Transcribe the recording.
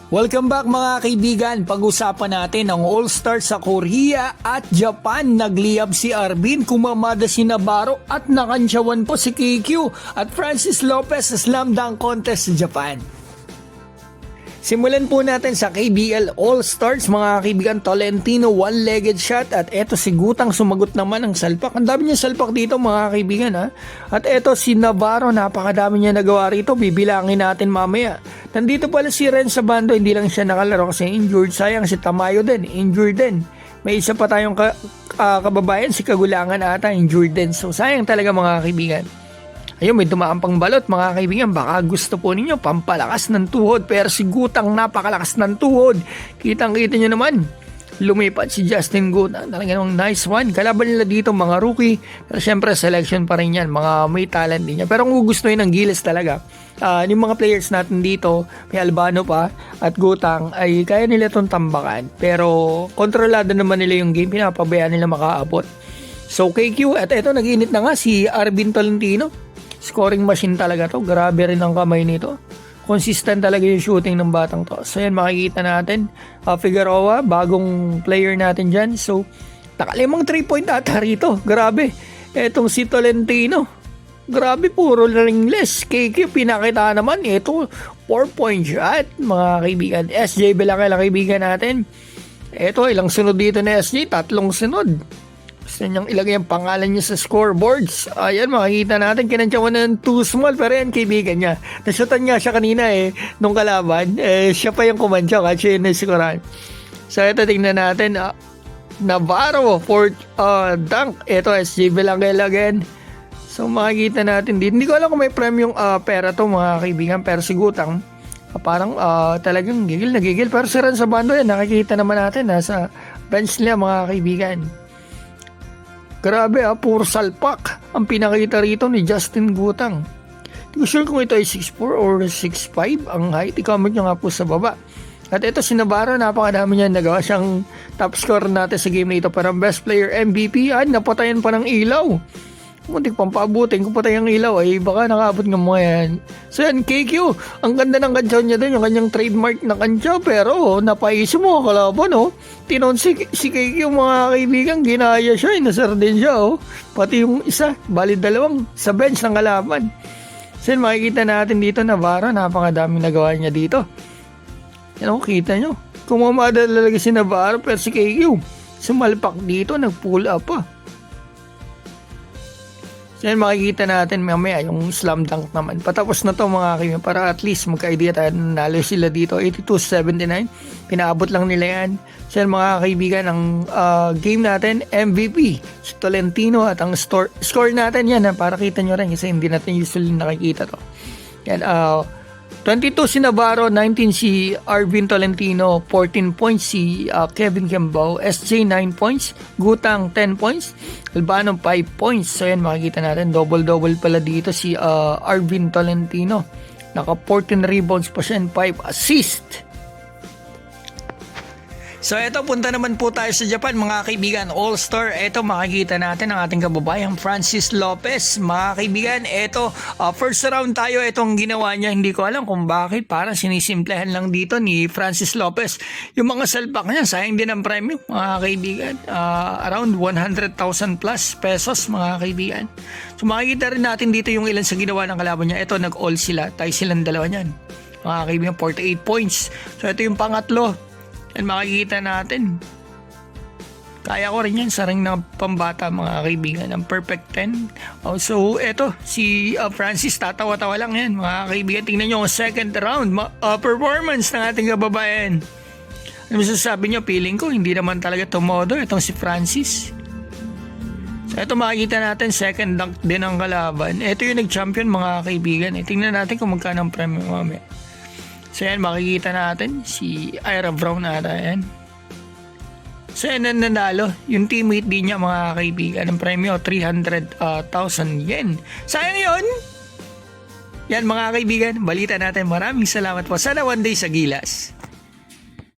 Welcome back mga kaibigan. Pag-usapan natin ang All-Star sa Korea at Japan. Nagliyab si Arvin, kumamada si Navarro at nakansyawan po si KQ at Francis Lopez sa slam dunk contest sa Japan. Simulan po natin sa KBL All-Stars mga kaibigan. Tolentino one-legged shot at eto si Gutang sumagot naman ng salpak. Ang dami niya salpak dito mga kaibigan ha. At eto si Navarro, napakadami niya nagawa rito. Bibilangin natin mamaya. Nandito pala si Ren sa bando, hindi lang siya nakalaro kasi injured. Sayang si Tamayo din, injured din. May isa pa tayong kababayan, si Kagulangan ata, injured din. So sayang talaga mga kaibigan. Ayun, may dumaan pang balot mga kaibigan. Baka gusto po ninyo pampalakas ng tuhod. Pero si Gutang napakalakas ng tuhod. Kitang-kita nyo naman. Lumipat si Justin Gutang. Talagang nice one. Kalaban nila dito mga rookie. Pero syempre selection pa rin yan. Mga may talent din yan. Pero kung gugustuhin ng Gilas talaga, yung mga players natin dito, may Albano pa at Gutang, ay kaya nila itong tambakan. Pero kontrolado naman nila yung game. Pinapabayaan nila makaabot. So KQ, at ito nag-init na nga si Arvin Tolentino. Scoring machine talaga to. Grabe rin ang kamay nito. Consistent talaga yung shooting ng batang to. So yan makikita natin. Figueroa, bagong player natin dyan. So nakalimang 3-point ata rito. Grabe. Etong si Tolentino. Grabe, puro ringless. KQ pinakita naman. Ito 4-point shot mga kaibigan. SJ Belakela kaibigan natin. Ito ilang sunod dito na SJ. 3 sunod. Gusto niyang ilagay ang pangalan niya sa scoreboards. Ayan, makikita natin. Kinantyawan na ng 2 small. Pero yan, kaibigan niya. Nasutan nga siya kanina nung kalaban. Siya pa yung kumantyaw. Siya yung nasikuran. So, ito tingnan natin. Navarro for dunk. Ito, SJ Belangel again. So, makikita natin dito. Hindi ko alam kung may premium pera to mga kaibigan. Pero si Gutang, parang talagang gigil na gigil. Pero si Ren sa bando yan. Nakikita naman natin sa bench nila mga kaibigan. Grabe puro salpak ang pinakita rito ni Justin Gutang. Hindi ko sure kung ito ay 6'4 or 6'5 ang height. I-comment nyo nga po sa baba. At ito si Navarro, napakadami niya nagawa. Siyang top scorer natin sa game na ito. Parang best player MVP. Napatayan pa ng ilaw. Muntik pang paabutin. Kung patay ang ilaw ay baka nakaabot ng mga yan. So yan, KQ. Ang ganda ng kantsaw niya doon. Yung kanyang trademark na kantsaw. Pero napaisip mo kalaban Tinon si KQ mga kaibigan. Ginaya siya. Nasar din siya Pati yung isa. Bali dalawang sa bench ng kalaban. So yan, makikita natin dito Navarro. Napakadaming nagawa niya dito. Yan kita nyo. Kung mamadala talaga si Navarro pero si KQ sumalpak dito. Nag-pull up So yan, makikita natin mamaya yung slam dunk naman. Patapos na to mga kaibigan para at least magka-idea tayo. Nalo sila dito 82-79. Pinaabot lang nila yan. So yan mga kaibigan, ang game natin MVP si Tolentino at ang score natin yan para kita nyo rin kasi hindi natin usually nakikita to. Yan, 22 si Navarro, 19 si Arvin Tolentino, 14 points si Kevin Kembao, SJ 9 points, Gutang 10 points, Albano 5 points. So yan makikita natin, double-double pala dito si Arvin Tolentino. Naka 14 rebounds pa siya and 5 assists. So eto, punta naman po tayo sa Japan mga kaibigan, All-Star. Eto makikita natin ang ating kababayang Francis Lopez. Mga kaibigan, eto first round tayo. Etong ginawa niya, hindi ko alam kung bakit. Parang sinisimplehan lang dito ni Francis Lopez. Yung mga salpak niya, sayang din ang premium mga kaibigan. Around 100,000 plus pesos mga kaibigan. So makikita rin natin dito yung ilan sa ginawa ng kalaban niya. Eto, nag-all sila. Tayo silang dalawa niyan. Mga kaibigan, 48 points. So ito yung pangatlo. And makikita natin, kaya ko rin yan sa ring ng pambata mga kaibigan, ang perfect 10. So eto, si Francis, tatawa-tawa lang yan mga kaibigan. Tingnan nyo ang second round performance ng ating kababayan. Ano masasabi nyo? Feeling ko hindi naman talaga tumodo itong si Francis. So eto, makikita natin second dunk din ang kalaban. Eto yung nag-champion mga kaibigan. Tingnan natin kung magkano ang premium mamaya. So yan, makikita natin si Ira Brown ata yan. So yan, nanalo. Yung teammate din niya mga kaibigan. Ang premyo, 300,000 yen. Sayang yun. Yan mga kaibigan, balita natin. Maraming salamat po. Sana one day sa Gilas.